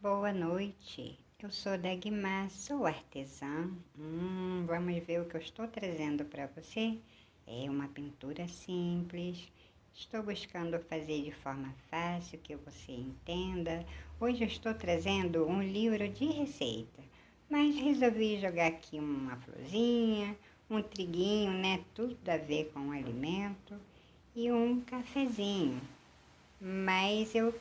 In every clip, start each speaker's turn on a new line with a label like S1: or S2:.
S1: Boa noite, eu sou Dagmar, sou artesã. Vamos ver o que eu estou trazendo para você? É uma pintura simples. Estou buscando fazer de forma fácil, que você entenda. Hoje eu estou trazendo um livro de receita, mas resolvi jogar aqui uma florzinha, um triguinho, né? Tudo a ver com o alimento e um cafezinho. Mas eu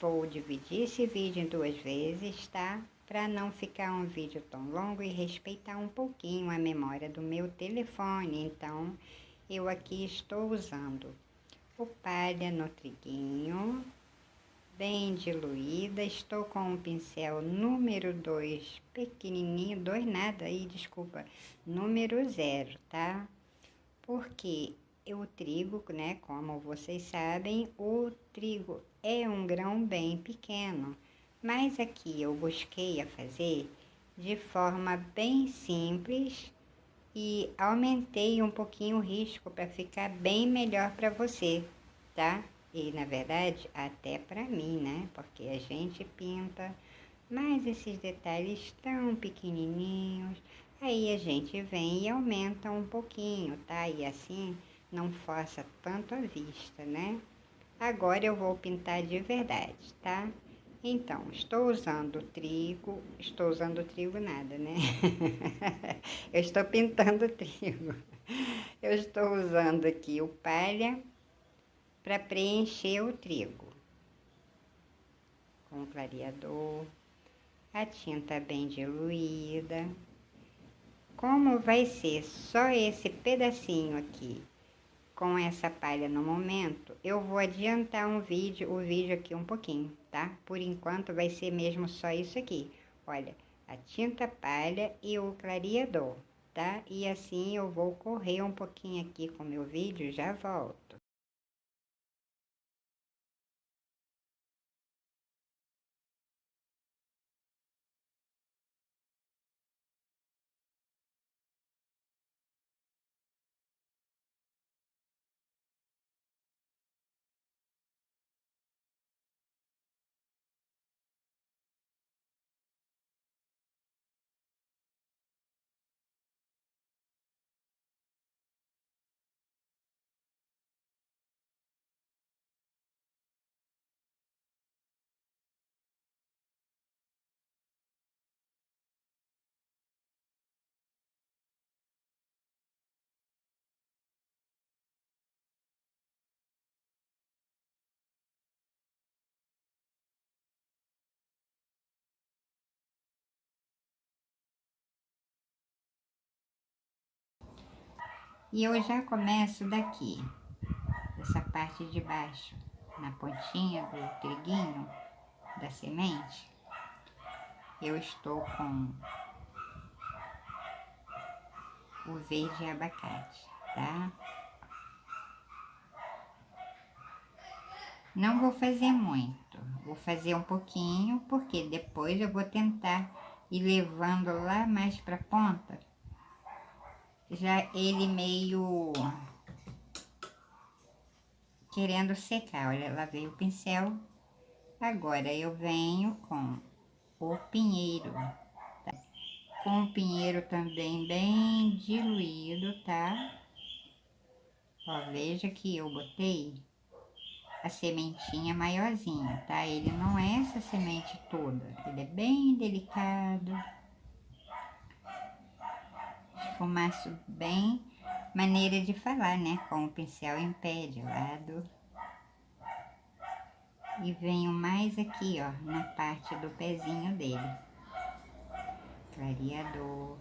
S1: vou dividir esse vídeo em duas vezes, tá? Para não ficar um vídeo tão longo e respeitar um pouquinho a memória do meu telefone. Então, eu aqui estou usando o palha no triguinho, bem diluída. Estou com o pincel número 2 pequenininho, 2 nada aí, desculpa, número 0, tá? Porque o trigo, né, como vocês sabem, o trigo é um grão bem pequeno, mas aqui eu busquei a fazer de forma bem simples e aumentei um pouquinho o risco para ficar bem melhor para você, tá? E na verdade, até para mim, né? Porque a gente pinta, mas esses detalhes tão pequenininhos, aí a gente vem e aumenta um pouquinho, tá? E assim não força tanto a vista, né? Agora eu vou pintar de verdade, tá? Então, estou usando trigo nada, né? Eu estou pintando trigo. Eu estou usando aqui o palha para preencher o trigo com clareador, a tinta bem diluída. Como vai ser só esse pedacinho aqui com essa palha no momento, eu vou adiantar o vídeo aqui um pouquinho, tá? Por enquanto vai ser mesmo só isso aqui. Olha, a tinta palha e o clareador, tá? E assim eu vou correr um pouquinho aqui com o meu vídeo, já volto. E eu já começo daqui, essa parte de baixo, na pontinha do triguinho, da semente. Eu estou com o verde abacate, tá? Não vou fazer muito, vou fazer um pouquinho, porque depois eu vou tentar ir levando lá mais pra ponta, já ele meio querendo secar. Olha, lá veio o pincel. Agora eu venho com o pinheiro, tá? Com o pinheiro também bem diluído, tá? Ó, veja que eu botei a sementinha maiorzinha, tá? Ele não é essa semente toda, ele é bem delicado. Esfumaço bem, maneira de falar, né? Com o pincel em pé de lado. E venho mais aqui, ó, na parte do pezinho dele. Clareador.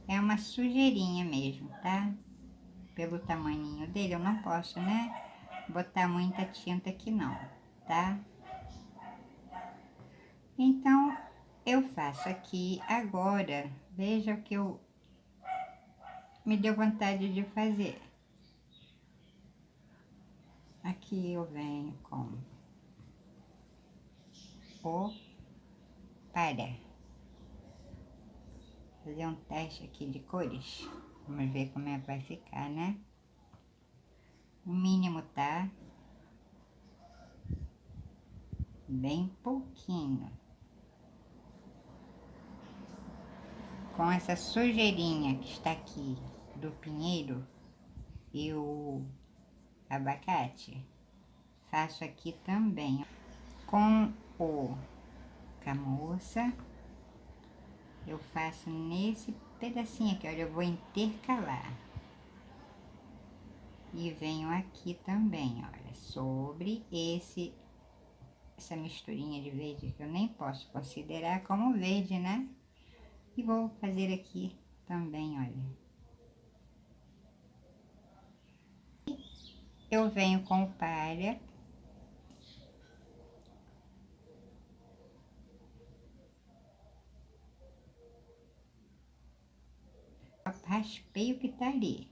S1: É uma sujeirinha mesmo, tá? Pelo tamaninho dele, eu não posso, né? Botar muita tinta aqui não, tá? Então, eu faço aqui agora. Veja o que eu me deu vontade de fazer. Aqui eu venho com o palha. Fazer um teste aqui de cores. Vamos ver como é que vai ficar, né? O mínimo, tá? Bem pouquinho. Com essa sujeirinha que está aqui do pinheiro e o abacate, faço aqui também. Com o camurça, eu faço nesse pedacinho aqui, olha, eu vou intercalar. E venho aqui também, olha, sobre essa misturinha de verde que eu nem posso considerar como verde, né? E vou fazer aqui também, olha. Eu venho com o palha. Raspei o que tá ali.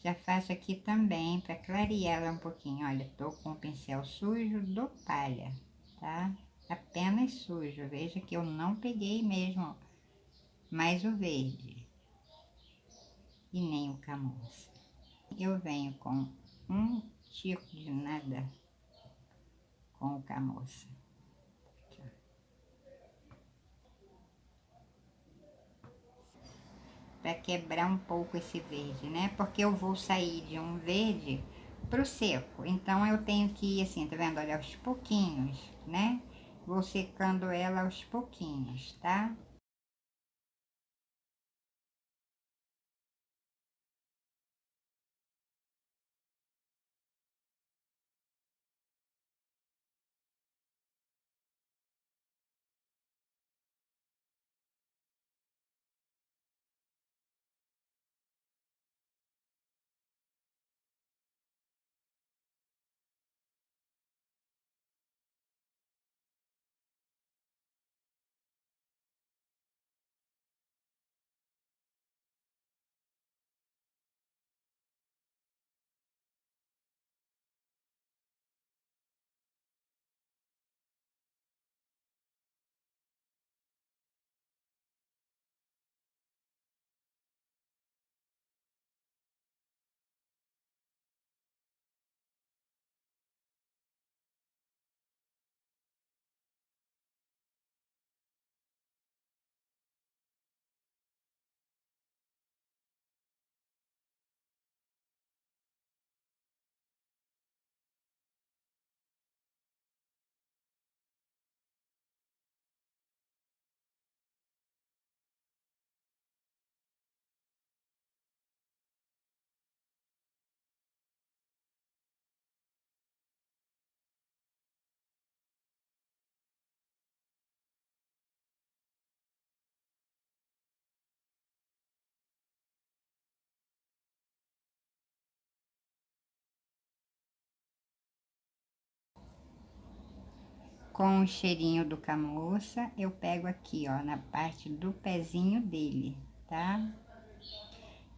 S1: Já faço aqui também para clarear ela um pouquinho. Olha, tô com o pincel sujo do palha, tá? Apenas sujo. Veja que eu não peguei mesmo mais o verde e nem o camurça. Eu venho com um tico de nada com o camurça. Para quebrar um pouco esse verde, né? Porque eu vou sair de um verde pro seco. Então eu tenho que ir assim, tá vendo? Olha, aos pouquinhos, né? Vou secando ela aos pouquinhos, tá? Com o cheirinho do camurça, eu pego aqui, ó, na parte do pezinho dele, tá?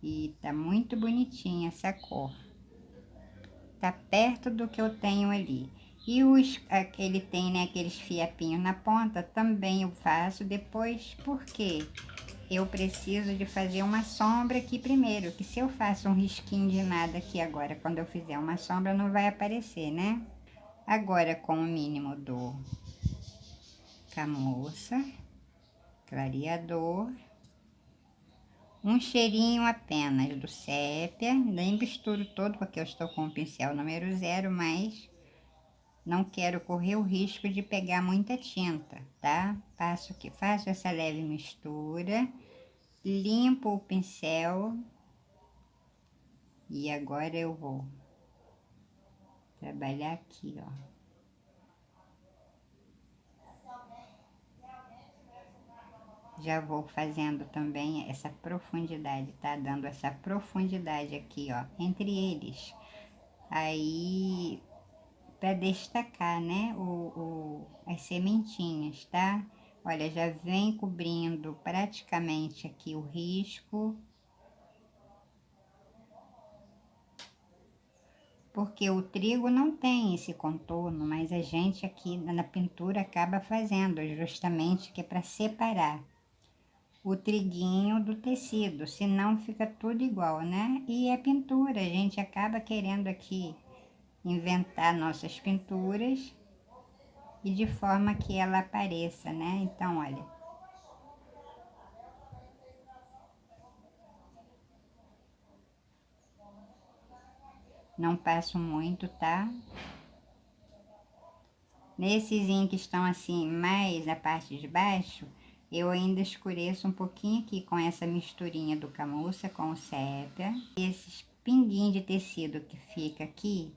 S1: E tá muito bonitinha essa cor. Tá perto do que eu tenho ali. E ele tem, né, aqueles fiapinhos na ponta, também eu faço depois, porque eu preciso de fazer uma sombra aqui primeiro, que se eu faço um risquinho de nada aqui agora, quando eu fizer uma sombra, não vai aparecer, né? Agora, com o mínimo do camurça, clareador, um cheirinho apenas do sépia, nem misturo todo porque eu estou com o pincel número 0, mas não quero correr o risco de pegar muita tinta, tá? Faço essa leve mistura, limpo o pincel e agora eu vou trabalhar aqui, ó. Já vou fazendo também essa profundidade, tá? Dando essa profundidade aqui, ó, entre eles. Aí, para destacar, né, as sementinhas, tá? Olha, já vem cobrindo praticamente aqui o risco. Porque o trigo não tem esse contorno, mas a gente aqui na pintura acaba fazendo, justamente que é para separar o triguinho do tecido, senão fica tudo igual, né? E é pintura, a gente acaba querendo aqui inventar nossas pinturas e de forma que ela apareça, né? Então, olha. Não passo muito, tá? Nesses que estão assim, mais na parte de baixo, eu ainda escureço um pouquinho aqui com essa misturinha do camurça com o sépia. Esses pinguinhos de tecido que fica aqui,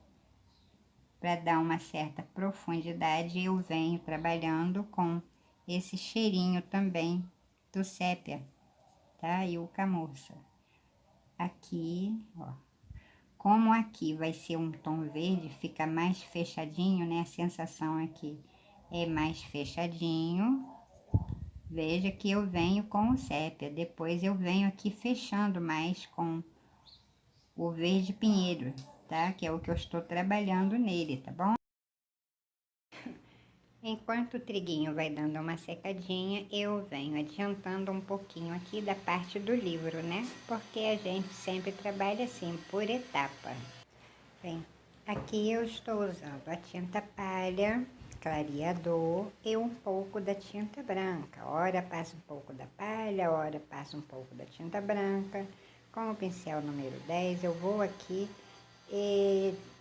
S1: para dar uma certa profundidade, eu venho trabalhando com esse cheirinho também do sépia, tá? E o camurça. Aqui, ó. Como aqui vai ser um tom verde, fica mais fechadinho, né? A sensação aqui é mais fechadinho. Veja que eu venho com o sépia, depois eu venho aqui fechando mais com o verde pinheiro, tá? Que é o que eu estou trabalhando nele, tá bom? Enquanto o triguinho vai dando uma secadinha, eu venho adiantando um pouquinho aqui da parte do livro, né? Porque a gente sempre trabalha assim, por etapa. Bem, aqui eu estou usando a tinta palha, clareador e um pouco da tinta branca. Ora passo um pouco da palha, ora passo um pouco da tinta branca. Com o pincel número 10, eu vou aqui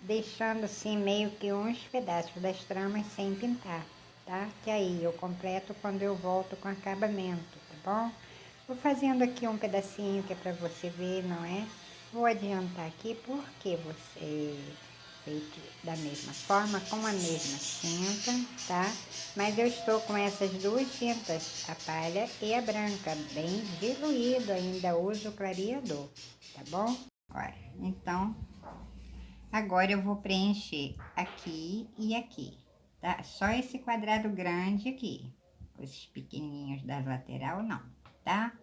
S1: deixando assim meio que uns pedaços das tramas sem pintar, tá? Que aí eu completo quando eu volto com acabamento, tá bom? Vou fazendo aqui um pedacinho que é pra você ver, não é? Vou adiantar aqui porque você feito da mesma forma, com a mesma tinta, tá? Mas eu estou com essas duas tintas, a palha e a branca, bem diluído, ainda uso o clareador, tá bom? Olha, então, agora eu vou preencher aqui e aqui, tá? Só esse quadrado grande aqui, os pequenininhos da lateral não, tá?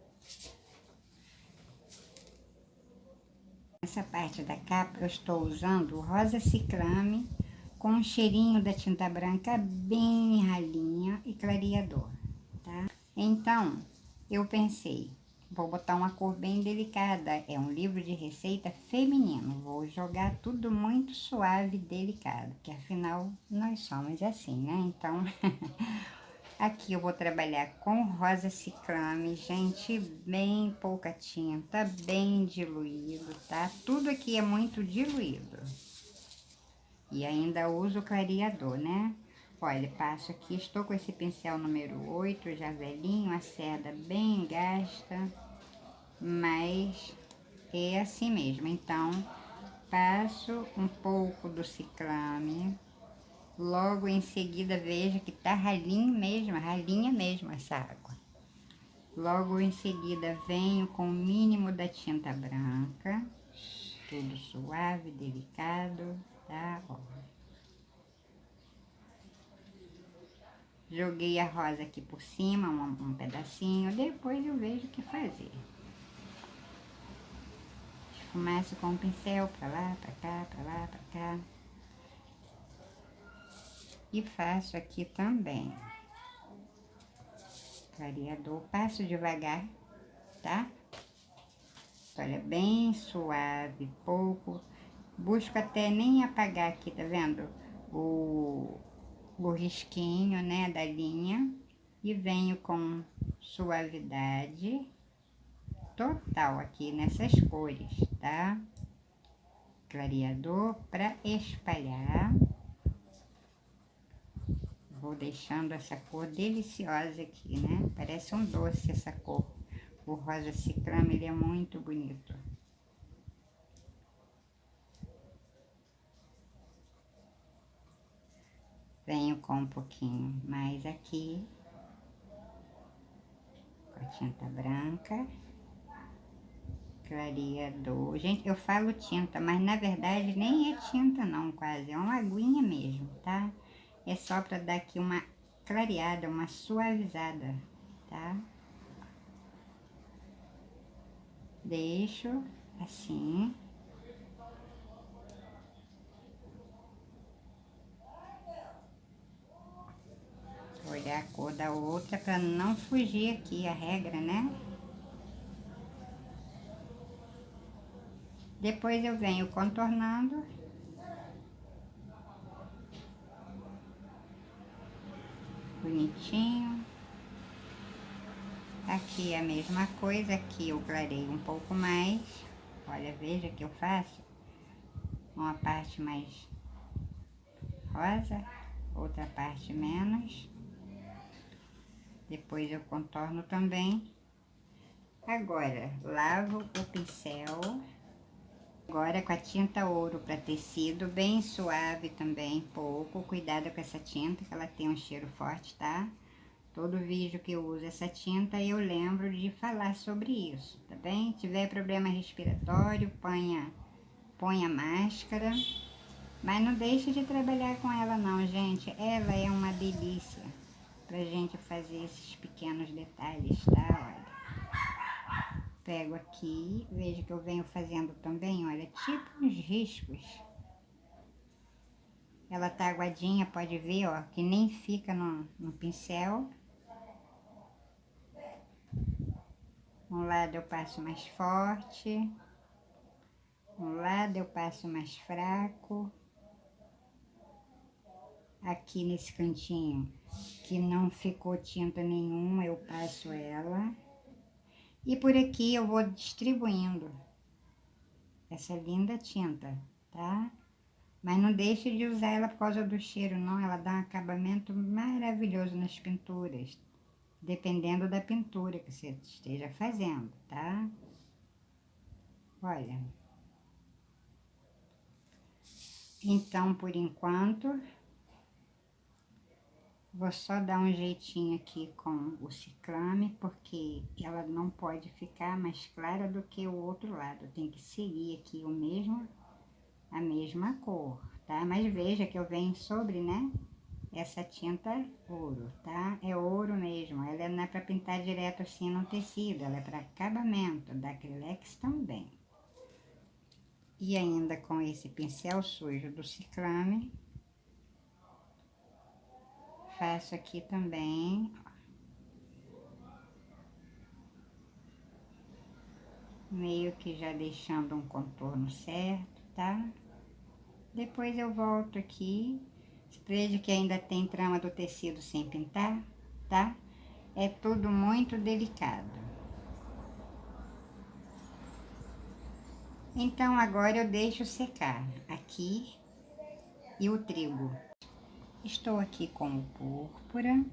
S1: Essa parte da capa eu estou usando o rosa ciclame com um cheirinho da tinta branca bem ralinha e clareador, tá? Então, eu pensei, vou botar uma cor bem delicada, é um livro de receita feminino, vou jogar tudo muito suave e delicado, que afinal nós somos assim, né? Então, aqui eu vou trabalhar com rosa ciclame, gente, bem pouca tinta, bem diluído, tá? Tudo aqui é muito diluído. E ainda uso o clareador, né? Olha, passo aqui, estou com esse pincel número 8, já velhinho, a seda bem gasta, mas é assim mesmo. Então, passo um pouco do ciclame. Logo em seguida, veja que tá ralinha mesmo essa água. Logo em seguida, venho com o mínimo da tinta branca. Tudo suave, delicado, tá? Ó. Joguei a rosa aqui por cima, um pedacinho. Depois eu vejo o que fazer. Começo com o pincel pra lá, pra cá, pra lá, pra cá. E faço aqui também. Clareador, passo devagar, tá? Olha, bem suave, pouco. Busco até nem apagar aqui, tá vendo? O risquinho, né, da linha. E venho com suavidade total aqui nessas cores, tá? Clareador para espalhar. Vou deixando essa cor deliciosa aqui, né? Parece um doce essa cor. O rosa ciclame, ele é muito bonito. Venho com um pouquinho mais aqui. Com a tinta branca. Clareador. Gente, eu falo tinta, mas na verdade nem é tinta não, quase. É uma aguinha mesmo, tá? É só pra dar aqui uma clareada, uma suavizada, tá? Deixo assim. Olhar a cor da outra pra não fugir aqui a regra, né? Depois eu venho contornando. Bonitinho. Aqui a mesma coisa, aqui eu clarei um pouco mais. Olha, veja que eu faço uma parte mais rosa, outra parte menos. Depois eu contorno também. Agora, lavo o pincel. Agora com a tinta ouro para tecido, bem suave também, pouco. Cuidado com essa tinta, que ela tem um cheiro forte, tá? Todo vídeo que eu uso essa tinta, eu lembro de falar sobre isso, tá bem? Se tiver problema respiratório, ponha máscara. Mas não deixe de trabalhar com ela não, gente. Ela é uma delícia pra gente fazer esses pequenos detalhes, tá? Olha. Pego aqui, veja que eu venho fazendo também, olha, tipo uns riscos. Ela tá aguadinha, pode ver, ó, que nem fica no pincel. Um lado eu passo mais forte, um lado eu passo mais fraco. Aqui nesse cantinho, que não ficou tinta nenhuma, eu passo ela. E por aqui eu vou distribuindo essa linda tinta, tá? Mas não deixe de usar ela por causa do cheiro, não. Ela dá um acabamento maravilhoso nas pinturas, dependendo da pintura que você esteja fazendo, tá? Olha. Então, por enquanto, vou só dar um jeitinho aqui com o ciclame, porque ela não pode ficar mais clara do que o outro lado. Tem que seguir aqui a mesma cor, tá? Mas veja que eu venho sobre, né? Essa tinta ouro, tá? É ouro mesmo. Ela não é para pintar direto assim no tecido, ela é para acabamento, da acrylex também. E ainda com esse pincel sujo do ciclame, faço aqui também, meio que já deixando um contorno certo, tá? Depois eu volto aqui, vejo que ainda tem trama do tecido sem pintar, tá? É tudo muito delicado. Então agora eu deixo secar aqui e o trigo. Estou aqui com o púrpura,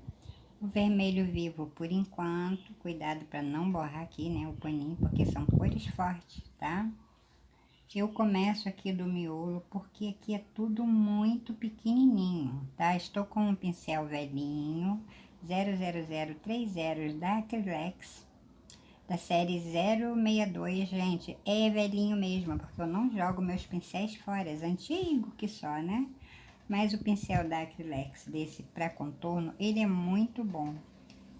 S1: o vermelho vivo por enquanto, cuidado para não borrar aqui, né, o paninho, porque são cores fortes, tá? Eu começo aqui do miolo, porque aqui é tudo muito pequenininho, tá? Estou com um pincel velhinho, 00030 da Acrylex, da série 062, gente, é velhinho mesmo, porque eu não jogo meus pincéis fora, é antigo que só, né? Mas o pincel da Acrylex desse para contorno, ele é muito bom.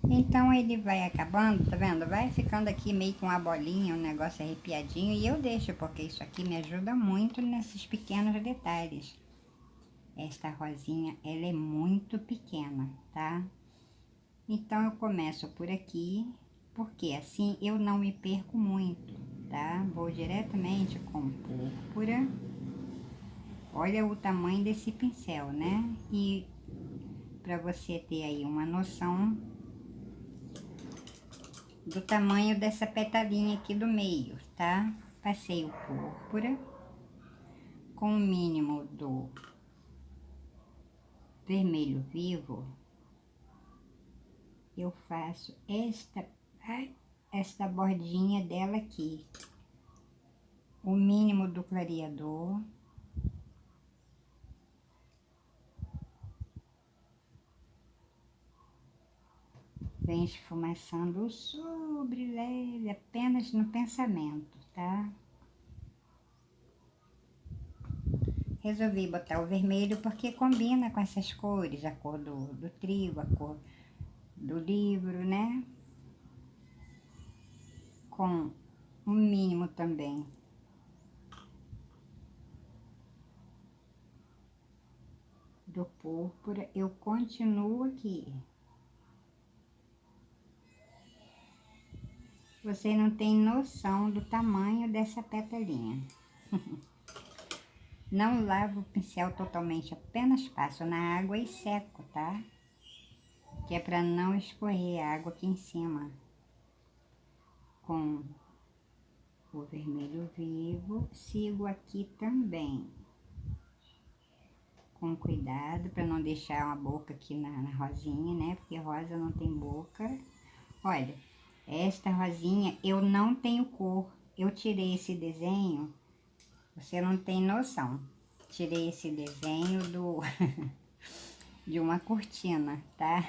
S1: Então ele vai acabando, tá vendo? Vai ficando aqui meio com uma bolinha, um negócio arrepiadinho, e eu deixo, porque isso aqui me ajuda muito nesses pequenos detalhes. Esta rosinha, ela é muito pequena, tá? Então eu começo por aqui, porque assim eu não me perco muito, tá? Vou diretamente com púrpura. Olha o tamanho desse pincel, né? E para você ter aí uma noção do tamanho dessa petalinha aqui do meio, tá? Passei o púrpura com o mínimo do vermelho vivo. Eu faço esta bordinha dela aqui, o mínimo do clareador. Vem esfumaçando sobre leve, apenas no pensamento, tá? Resolvi botar o vermelho porque combina com essas cores, a cor do trigo, a cor do livro, né? Com o mínimo também do púrpura, eu continuo aqui. Você não tem noção do tamanho dessa petalinha. Não lavo o pincel totalmente, apenas passo na água e seco, tá? Que é para não escorrer a água aqui em cima. Com o vermelho vivo, sigo aqui também. Com cuidado para não deixar uma boca aqui na rosinha, né? Porque rosa não tem boca. Olha, esta rosinha eu não tenho cor. Eu tirei esse desenho, você não tem noção. Tirei esse desenho de uma cortina, tá?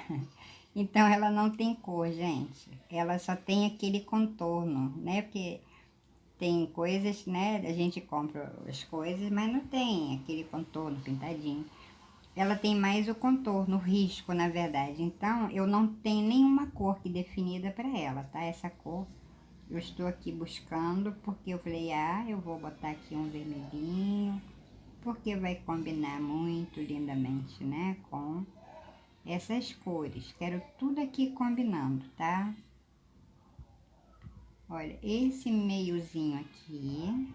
S1: Então ela não tem cor, gente. Ela só tem aquele contorno, né? Porque tem coisas, né? A gente compra as coisas, mas não tem aquele contorno pintadinho. Ela tem mais o contorno, o risco, na verdade. Então, eu não tenho nenhuma cor que definida para ela, tá? Essa cor eu estou aqui buscando, porque eu falei, eu vou botar aqui um vermelhinho, porque vai combinar muito lindamente, né? Com essas cores. Quero tudo aqui combinando, tá? Olha, esse meiozinho aqui,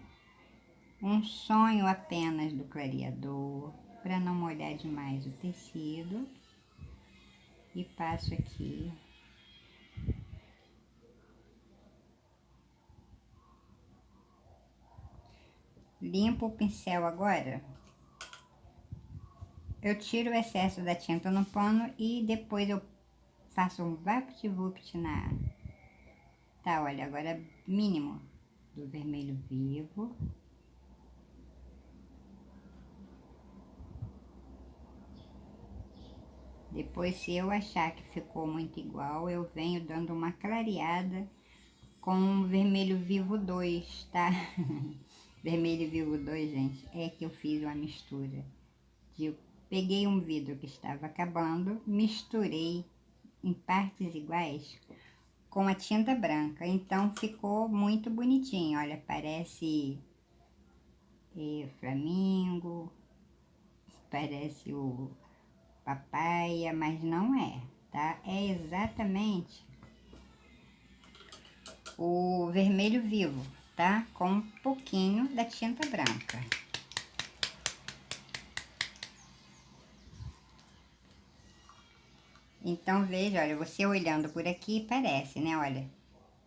S1: um sonho apenas do clareador, para não molhar demais o tecido. E passo aqui. Limpo o pincel agora. Eu tiro o excesso da tinta no pano e depois eu faço um vapt-vupt na... Tá, olha, agora mínimo do vermelho vivo. Depois, se eu achar que ficou muito igual, eu venho dando uma clareada com o vermelho vivo 2, tá? Vermelho vivo 2, gente, é que eu fiz uma mistura. Eu peguei um vidro que estava acabando, misturei em partes iguais com a tinta branca, então ficou muito bonitinho. Olha, parece flamingo, parece o papaya, mas não é, tá? É exatamente o vermelho vivo, tá? Com um pouquinho da tinta branca. Então, veja, olha, você olhando por aqui parece, né? Olha,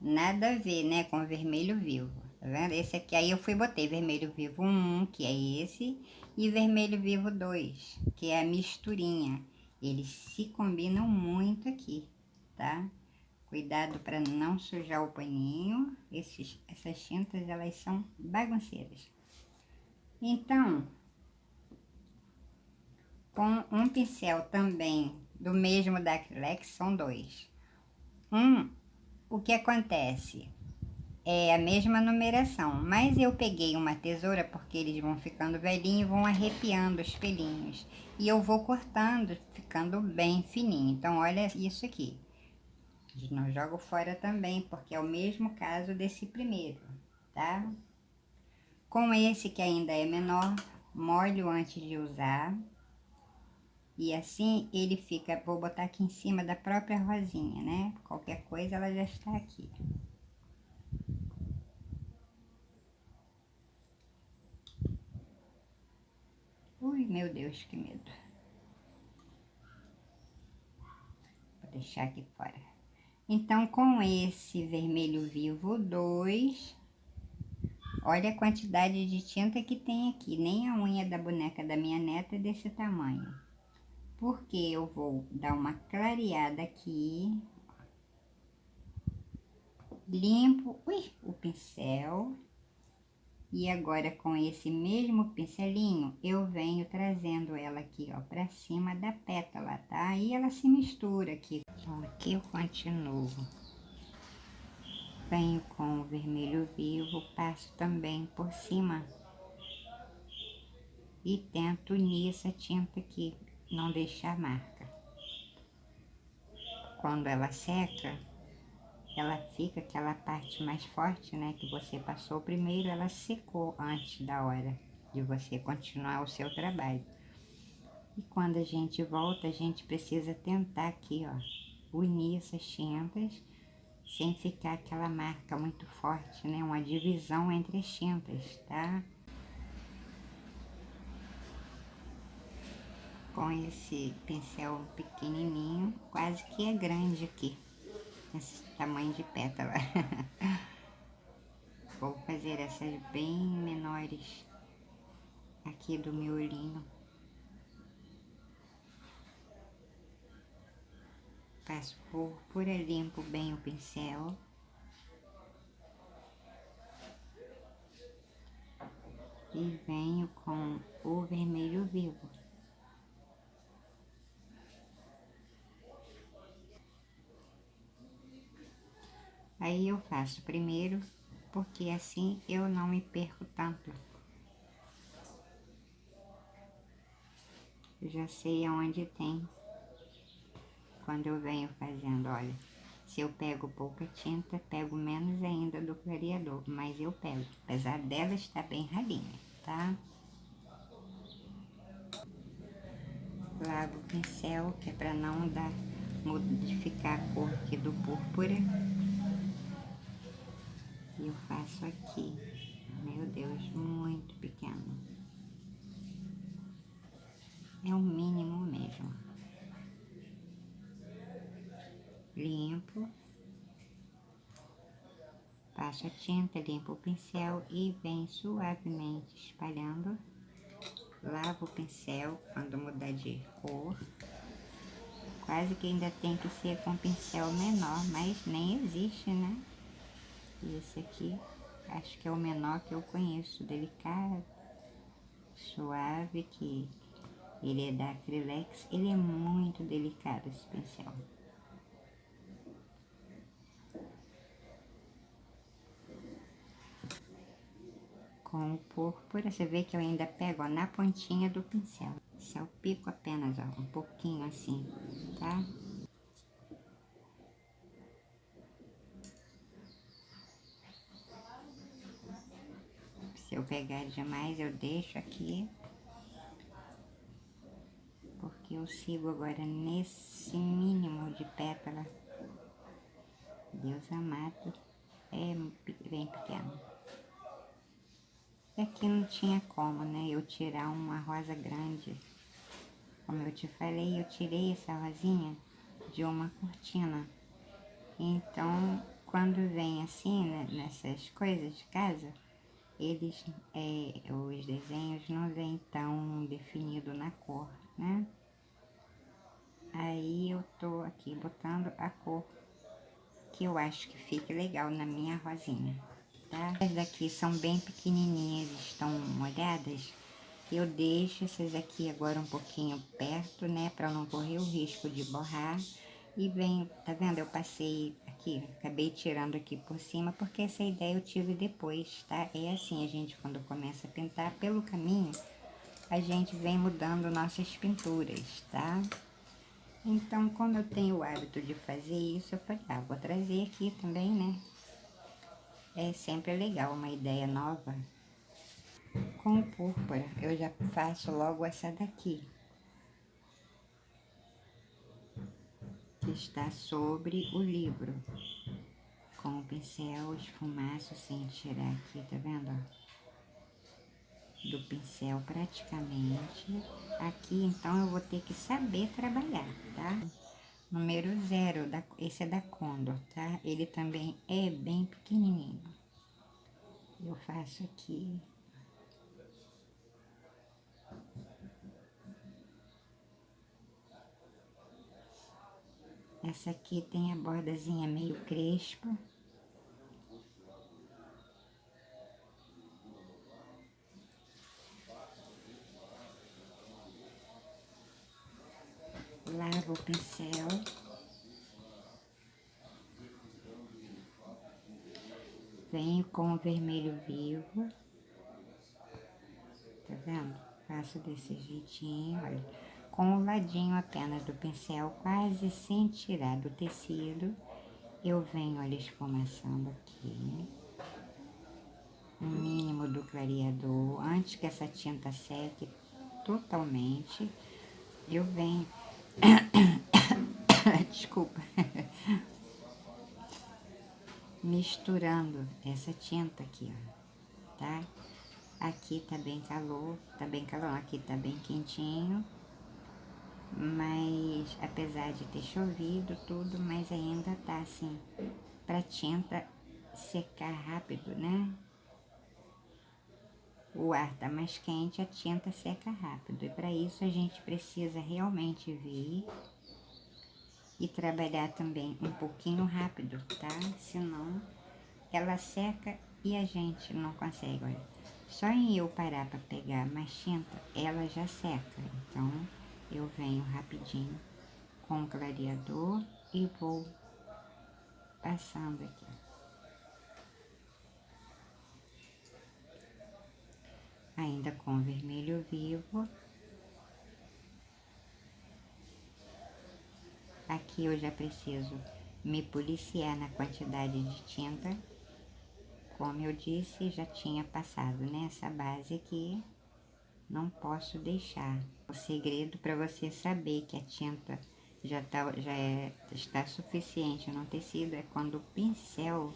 S1: nada a ver, né, com vermelho vivo, tá vendo? Esse aqui, aí eu botei vermelho vivo 1, que é esse, e vermelho vivo 2, que é a misturinha. Eles se combinam muito aqui, tá? Cuidado para não sujar o paninho. Essas tintas, elas são bagunceiras. Então, com um pincel também do mesmo da Acrylex, são dois. O que acontece? É a mesma numeração, mas eu peguei uma tesoura porque eles vão ficando velhinhos e vão arrepiando os pelinhos. E eu vou cortando, ficando bem fininho. Então, olha isso aqui. Não jogo fora também, porque é o mesmo caso desse primeiro, tá? Com esse que ainda é menor, molho antes de usar. E assim ele fica, vou botar aqui em cima da própria rosinha, né? Qualquer coisa ela já está aqui. Ui, meu Deus, que medo. Vou deixar aqui fora. Então, com esse vermelho vivo 2, olha a quantidade de tinta que tem aqui. Nem a unha da boneca da minha neta é desse tamanho. Porque eu vou dar uma clareada aqui. Limpo, o pincel. E agora, com esse mesmo pincelinho, eu venho trazendo ela aqui, ó, pra cima da pétala, tá? Aí ela se mistura aqui. Então, aqui eu continuo. Venho com o vermelho vivo, passo também por cima. E tento unir essa tinta aqui, não deixar marca. Quando ela seca, ela fica aquela parte mais forte, né? Que você passou primeiro, ela secou antes da hora de você continuar o seu trabalho. E quando a gente volta, a gente precisa tentar aqui, ó, unir essas tintas sem ficar aquela marca muito forte, né? Uma divisão entre as tintas, tá? com esse pincel pequenininho, quase que é grande aqui, esse tamanho de pétala. Vou fazer essas bem menores aqui do meu olhinho. Passo púrpura, limpo bem o pincel. E venho com o vermelho vivo. Aí eu faço primeiro, porque assim eu não me perco tanto. Eu já sei aonde tem. Quando eu venho fazendo, olha, se eu pego pouca tinta, pego menos ainda do clareador, mas eu pego, apesar dela estar bem ralinha, tá? Lavo o pincel, que é pra não modificar a cor aqui do púrpura. E eu faço aqui, meu Deus, muito pequeno. É o mínimo mesmo. Limpo. Passo a tinta, limpo o pincel e venho suavemente espalhando. Lavo o pincel quando mudar de cor. Quase que ainda tem que ser com pincel menor, mas nem existe, né? E esse aqui, acho que é o menor que eu conheço, delicado, suave, que ele é da Acrylex. Ele é muito delicado, esse pincel. Com o púrpura, você vê que eu ainda pego, ó, na pontinha do pincel. Salpico apenas, ó, um pouquinho assim, tá? Se eu pegar demais, eu deixo aqui. Porque eu sigo agora nesse mínimo de pétala. Deus amado, é bem pequeno. E aqui não tinha como, né, eu tirar uma rosa grande. Como eu te falei, eu tirei essa rosinha de uma cortina. Então, quando vem assim, né, nessas coisas de casa, os desenhos não vêm tão definido na cor, né? Aí eu tô aqui botando a cor que eu acho que fique legal na minha rosinha, tá? Essas daqui são bem pequenininhas, estão molhadas. Eu deixo essas aqui agora um pouquinho perto, né, para não correr o risco de borrar. E venho, tá vendo? Eu passei aqui, acabei tirando aqui por cima, porque essa ideia eu tive depois, tá? É assim, a gente quando começa a pintar, pelo caminho, a gente vem mudando nossas pinturas, tá? Então, como eu tenho o hábito de fazer isso, eu falei, ah, vou trazer aqui também, né? É sempre legal, uma ideia nova. Com o púrpura, eu já faço logo essa daqui, que está sobre o livro. Com o pincel esfumaço, sem tirar aqui, tá vendo? Do pincel praticamente. Aqui, então, eu vou ter que saber trabalhar, tá? Número 0, esse é da Condor, tá? Ele também é bem pequenininho. Eu faço aqui. Essa aqui tem a bordazinha meio crespa. Lavo o pincel. Venho com o vermelho vivo. Tá vendo? Faço desse jeitinho, olha. Com o ladinho apenas do pincel, quase sem tirar do tecido. Eu venho, olha, esfumaçando aqui. O mínimo do clareador. Antes que essa tinta seque totalmente, eu venho... Desculpa. Misturando essa tinta aqui, ó, tá? Aqui tá bem calor, aqui tá bem quentinho. mas apesar de ter chovido tudo, mas ainda tá assim, pra tinta secar rápido, né? O ar tá mais quente, a tinta seca rápido. E para isso a gente precisa realmente vir e trabalhar também um pouquinho rápido, tá? Senão ela seca e a gente não consegue, olha. Só em eu parar para pegar mais tinta, ela já seca. Então eu venho rapidinho com o clareador e vou passando aqui. Ainda com vermelho vivo. Aqui eu já preciso me policiar na quantidade de tinta. Como eu disse, já tinha passado nessa base aqui. Não posso deixar. O segredo para você saber que a tinta está suficiente no tecido é quando o pincel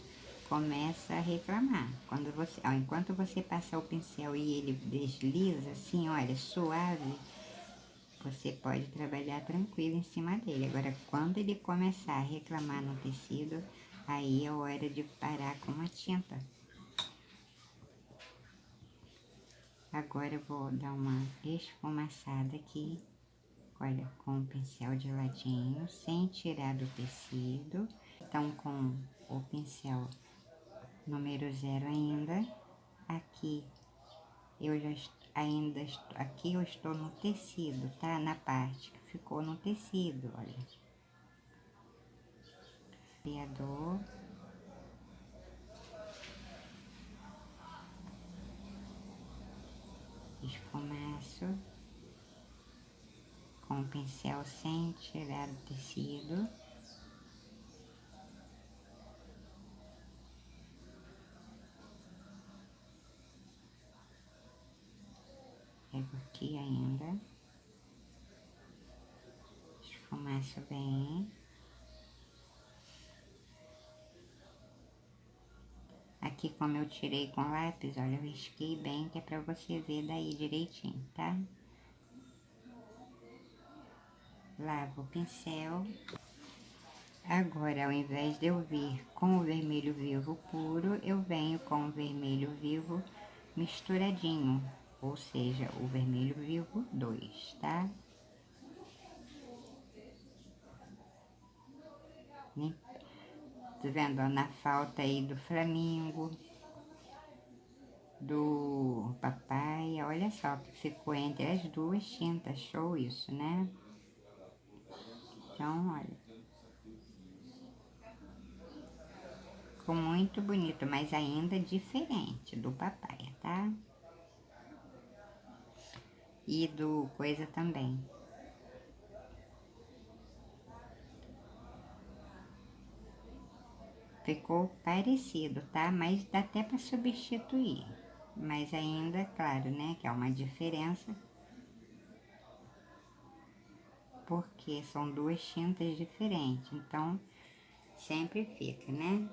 S1: começa a reclamar. Quando você, enquanto você passar o pincel e ele desliza assim, olha, suave, você pode trabalhar tranquilo em cima dele. Agora, quando ele começar a reclamar no tecido, aí é hora de parar com a tinta. Agora eu vou dar uma esfumaçada aqui, olha, com o pincel de ladinho, sem tirar do tecido. Então, com o pincel número 0 ainda, aqui eu já aqui eu estou no tecido, tá? Na parte que ficou no tecido, olha. Criador. Esfumaço com o pincel sem tirar o tecido. Pego aqui ainda. Esfumaço bem. Aqui, como eu tirei com lápis, olha, eu risquei bem, que é pra você ver daí direitinho, tá? Lavo o pincel. Agora, ao invés de eu vir com o vermelho vivo puro, eu venho com o vermelho vivo misturadinho, ou seja, o vermelho vivo 2, tá? Tá vendo, ó, na falta aí do flamingo, do papai, olha só que ficou entre as duas tintas, show isso, né? Então, olha, ficou muito bonito, mas ainda diferente do papaya, tá? E do coisa também. Ficou parecido, tá? Mas dá até para substituir. Mas ainda, claro, né, que é uma diferença. Porque são duas tintas diferentes, então sempre fica, né?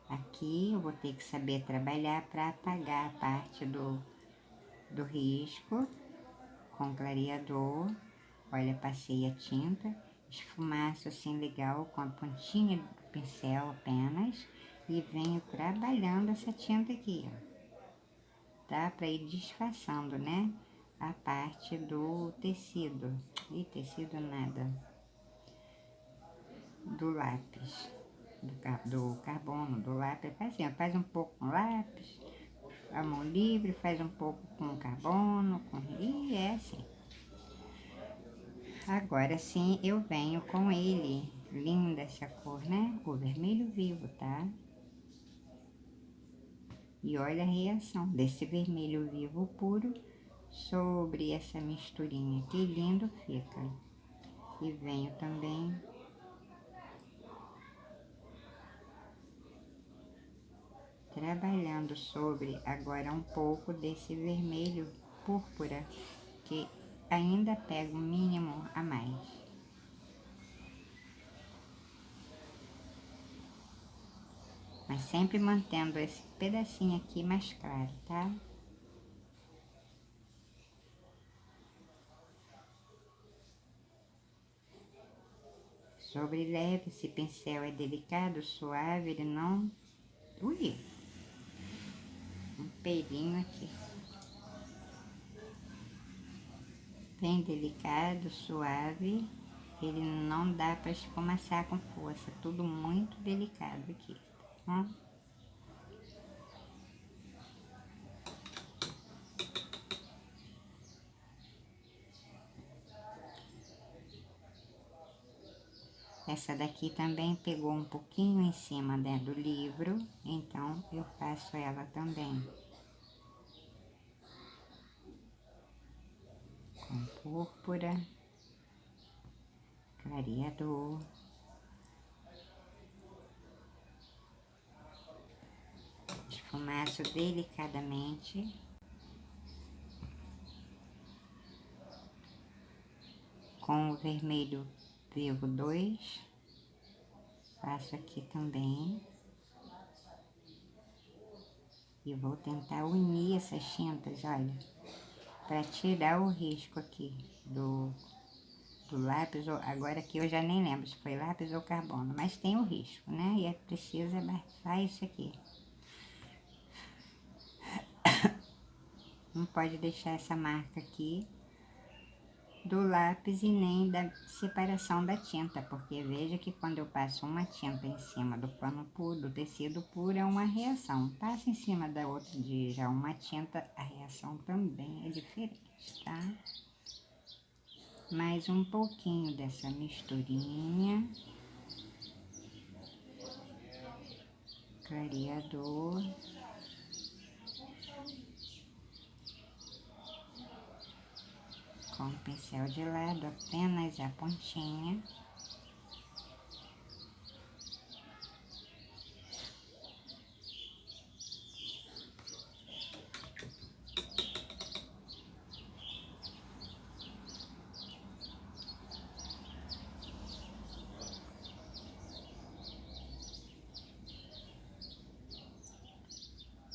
S1: Aqui eu vou ter que saber trabalhar para apagar a parte do risco com clareador. Olha, passei a tinta, esfumaço assim legal com a pontinha do pincel apenas e venho trabalhando essa tinta aqui, ó, tá? Para ir disfarçando, né? A parte do tecido. E tecido nada. Do lápis. Do carbono, do lápis. Faz assim, ó, faz um pouco com lápis, a mão livre, faz um pouco com carbono, e é assim. Agora sim eu venho com ele, linda essa cor, né? O vermelho vivo, tá? E olha a reação desse vermelho vivo puro sobre essa misturinha, que lindo fica. E venho também trabalhando sobre agora um pouco desse vermelho púrpura, que ainda pega um mínimo a mais. Mas sempre mantendo esse pedacinho aqui mais claro, tá? sobre leve. Esse pincel é delicado, suave, ele não... Ui! Um pelinho aqui. Bem delicado, suave. Ele não dá para esfumaçar com força. Tudo muito delicado aqui, tá? Essa daqui também pegou um pouquinho em cima, né, do livro, então eu faço ela também. Com púrpura, clareador. Esfumaço delicadamente. Com o vermelho vivo 2. Faço aqui também. E vou tentar unir essas tintas, olha, para tirar o risco aqui do lápis. Agora aqui eu já nem lembro se foi lápis ou carbono, mas tem o risco, né? E é preciso abafar isso aqui. Não pode deixar essa marca aqui do lápis e nem da separação da tinta, porque veja que quando eu passo uma tinta em cima do pano puro, do tecido puro, é uma reação. Passa em cima da outra de já uma tinta, a reação também é diferente, tá? Mais um pouquinho dessa misturinha. Clareador. Com o pincel de lado, apenas a pontinha.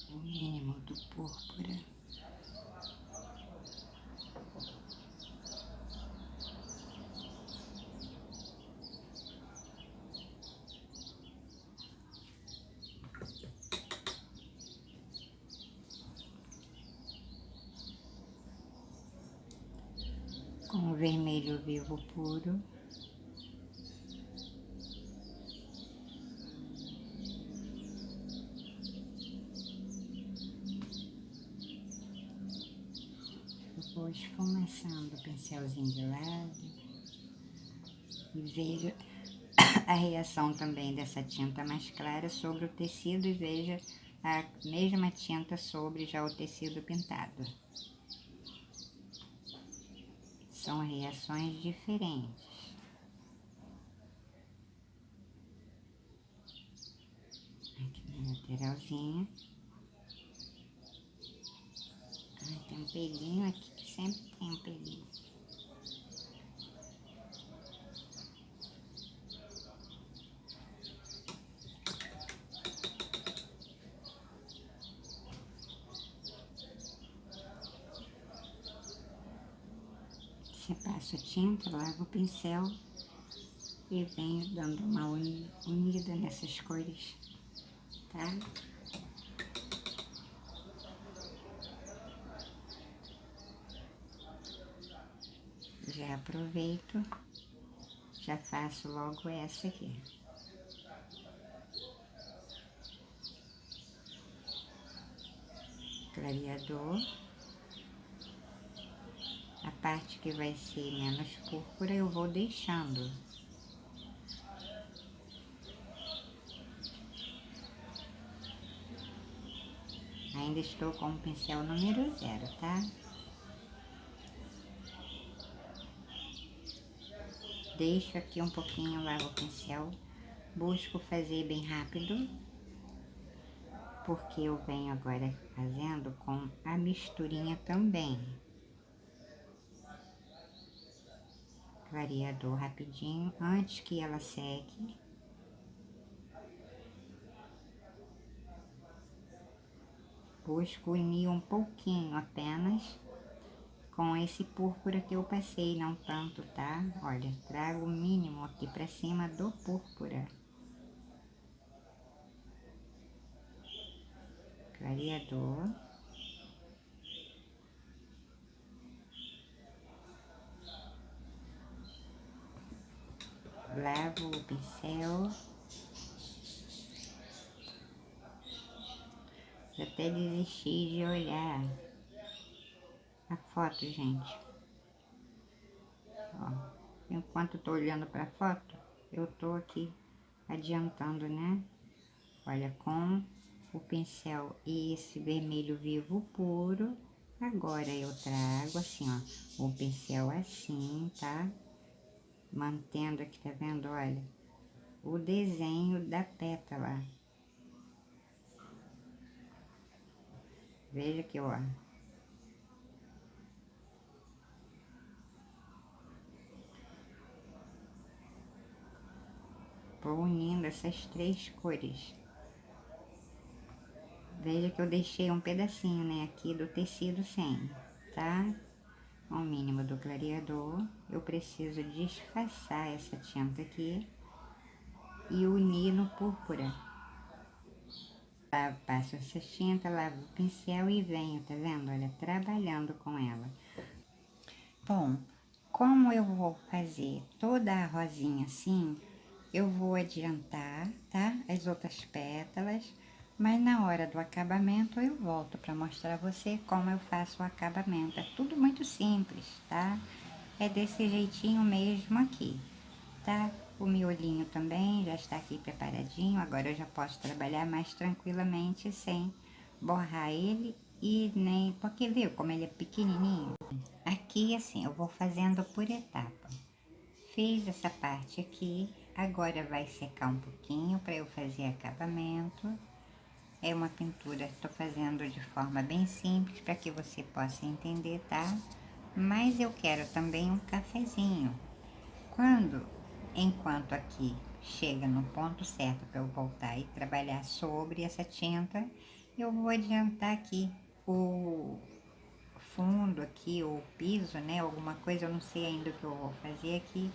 S1: O mínimo do púrpura. Com o vermelho vivo puro. Vou esfumaçando o pincelzinho de lado. E veja a reação também dessa tinta mais clara sobre o tecido e veja a mesma tinta sobre já o tecido pintado. São reações diferentes. Aqui na lateralzinha. Ai, tem um pelinho aqui, que sempre tem um pelinho. Você passa a tinta, lava o pincel e venho dando uma unida nessas cores, tá? Já aproveito, já faço logo essa aqui. Clareador. A parte que vai ser menos púrpura eu vou deixando. Ainda estou com o pincel número 0, tá? Deixo aqui um pouquinho, lavo o pincel. Busco fazer bem rápido, porque eu venho agora fazendo com a misturinha também. Clareador rapidinho, antes que ela seque. Busco unir um pouquinho apenas com com esse púrpura que eu passei, não tanto, tá? Olha, trago o mínimo aqui pra cima do púrpura. Clareador. Lavo o pincel. Eu até desisti de olhar a foto, gente. Ó, enquanto eu tô olhando pra foto, eu tô aqui adiantando, né? Olha, com o pincel e esse vermelho vivo puro, agora eu trago assim, ó, o pincel assim, tá? Mantendo aqui, tá vendo? Olha, o desenho da pétala. Veja aqui, ó. Vou unindo essas três cores. Veja que eu deixei um pedacinho, né, aqui do tecido sem, tá? Ao mínimo do clareador, eu preciso disfarçar essa tinta aqui e unir no púrpura. Passo essa tinta, lavo o pincel e venho, tá vendo? Olha, trabalhando com ela. Bom, como eu vou fazer toda a rosinha assim, eu vou adiantar, tá? As outras pétalas, mas na hora do acabamento eu volto para mostrar a você como eu faço o acabamento. É tudo muito simples, tá? É desse jeitinho mesmo aqui, tá? O miolinho também já está aqui preparadinho, agora eu já posso trabalhar mais tranquilamente sem borrar ele e nem... Porque viu como ele é pequenininho? Aqui assim, eu vou fazendo por etapa. Fiz essa parte aqui, agora vai secar um pouquinho para eu fazer acabamento. É uma pintura, estou fazendo de forma bem simples para que você possa entender, tá? Mas eu quero também um cafezinho. Enquanto aqui chega no ponto certo para eu voltar e trabalhar sobre essa tinta, eu vou adiantar aqui o fundo aqui, ou piso, né? Alguma coisa, eu não sei ainda o que eu vou fazer aqui.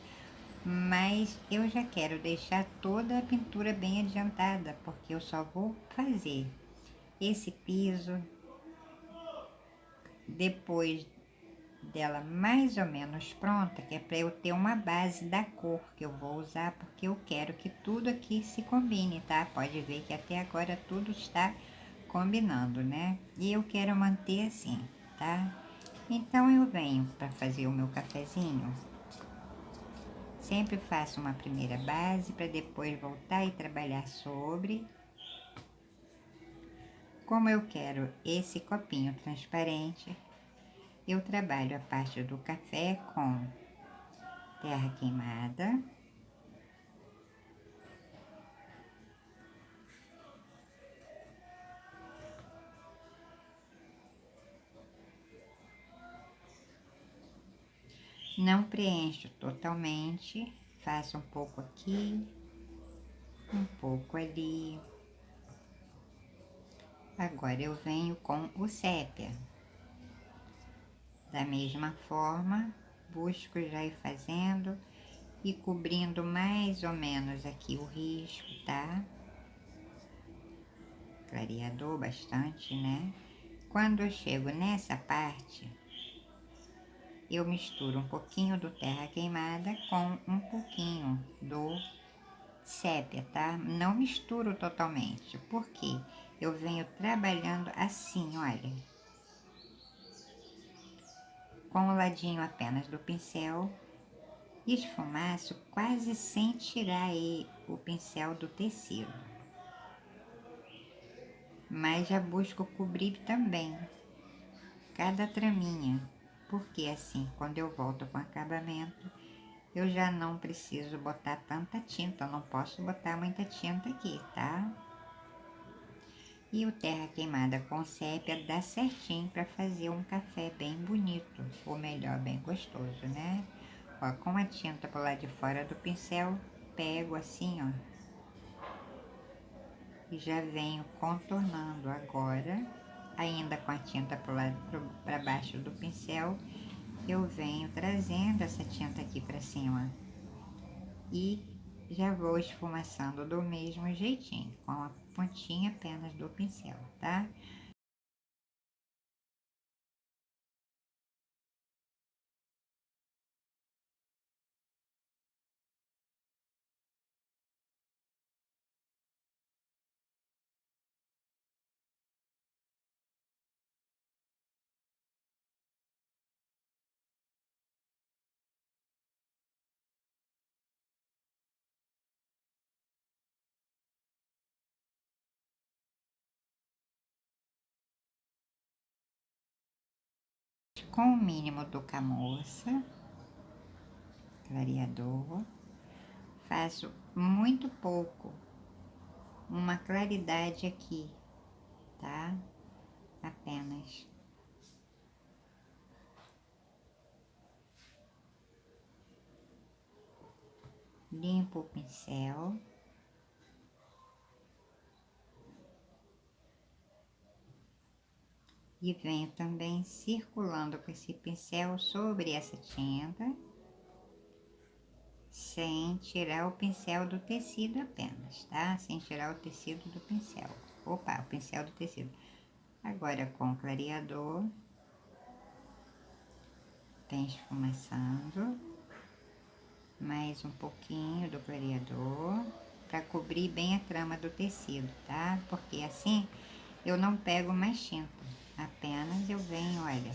S1: Mas eu já quero deixar toda a pintura bem adiantada, porque eu só vou fazer esse piso depois dela mais ou menos pronta, que é para eu ter uma base da cor que eu vou usar, porque eu quero que tudo aqui se combine, tá? Pode ver que até agora tudo está combinando, né? E eu quero manter assim, tá? Então eu venho para fazer o meu cafezinho. Sempre faço uma primeira base para depois voltar e trabalhar sobre. Como eu quero esse copinho transparente, eu trabalho a parte do café com terra queimada. Não preencho totalmente, faço um pouco aqui, um pouco ali. Agora eu venho com o sépia. Da mesma forma, busco já ir fazendo e cobrindo mais ou menos aqui o risco, tá? Clareador bastante, né? Quando eu chego nessa parte, eu misturo um pouquinho do terra queimada com um pouquinho do sépia, tá? Não misturo totalmente, porque eu venho trabalhando assim, olha. Com o ladinho apenas do pincel, esfumaço quase sem tirar aí o pincel do tecido. Mas já busco cobrir também cada traminha, porque assim, quando eu volto com acabamento, eu já não preciso botar tanta tinta, eu não posso botar muita tinta aqui, tá? E o terra queimada com sépia dá certinho para fazer um café bem bonito, ou melhor, bem gostoso, né? Ó, com a tinta pro lado de fora do pincel, pego assim, ó, e já venho contornando agora, ainda com a tinta para baixo do pincel, eu venho trazendo essa tinta aqui pra cima e já vou esfumaçando do mesmo jeitinho, com a pontinha apenas do pincel, tá? Com o mínimo do Camurça, clareador, faço muito pouco, uma claridade aqui, tá? Apenas. Limpo o pincel. E venho também circulando com esse pincel sobre essa tinta, sem tirar o pincel do tecido apenas, tá? Sem tirar o tecido do pincel. Opa, o pincel do tecido. Agora com o clareador, tem esfumaçando, mais um pouquinho do clareador, para cobrir bem a trama do tecido, tá? Porque assim eu não pego mais tinta, apenas eu venho, olha.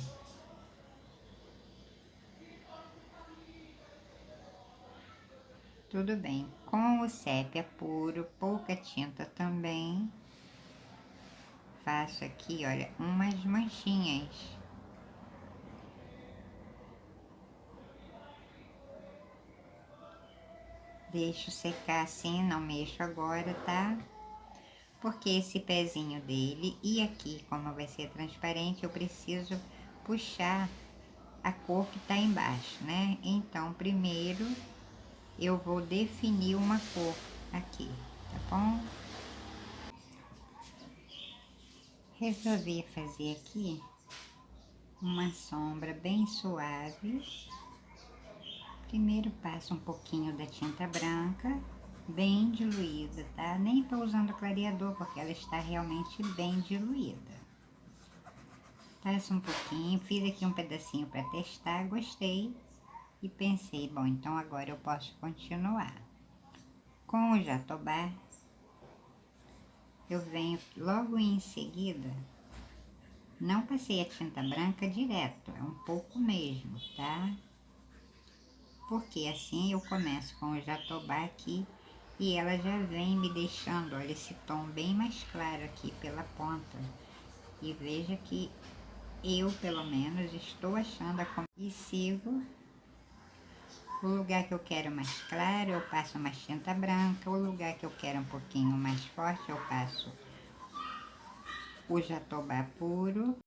S1: Tudo bem, com o sépia puro, pouca tinta também, faço aqui, olha, umas manchinhas. Deixo secar assim, não mexo agora, tá? Porque esse pezinho dele e aqui, como vai ser transparente, eu preciso puxar a cor que tá embaixo, né? Então, primeiro eu vou definir uma cor aqui, tá bom? Resolvi fazer aqui uma sombra bem suave. Primeiro passo um pouquinho da tinta branca, bem diluída, tá? Nem tô usando clareador, porque ela está realmente bem diluída. Passo um pouquinho, fiz aqui um pedacinho para testar, gostei. E pensei, bom, então agora eu posso continuar. Com o jatobá, eu venho logo em seguida, não passei a tinta branca direto, é um pouco mesmo, tá? Porque assim eu começo com o jatobá aqui e ela já vem me deixando, olha, esse tom bem mais claro aqui pela ponta. E veja que eu, pelo menos, estou achando e sigo. O lugar que eu quero mais claro, eu passo mais tinta branca. O lugar que eu quero um pouquinho mais forte, eu passo o jatobá puro.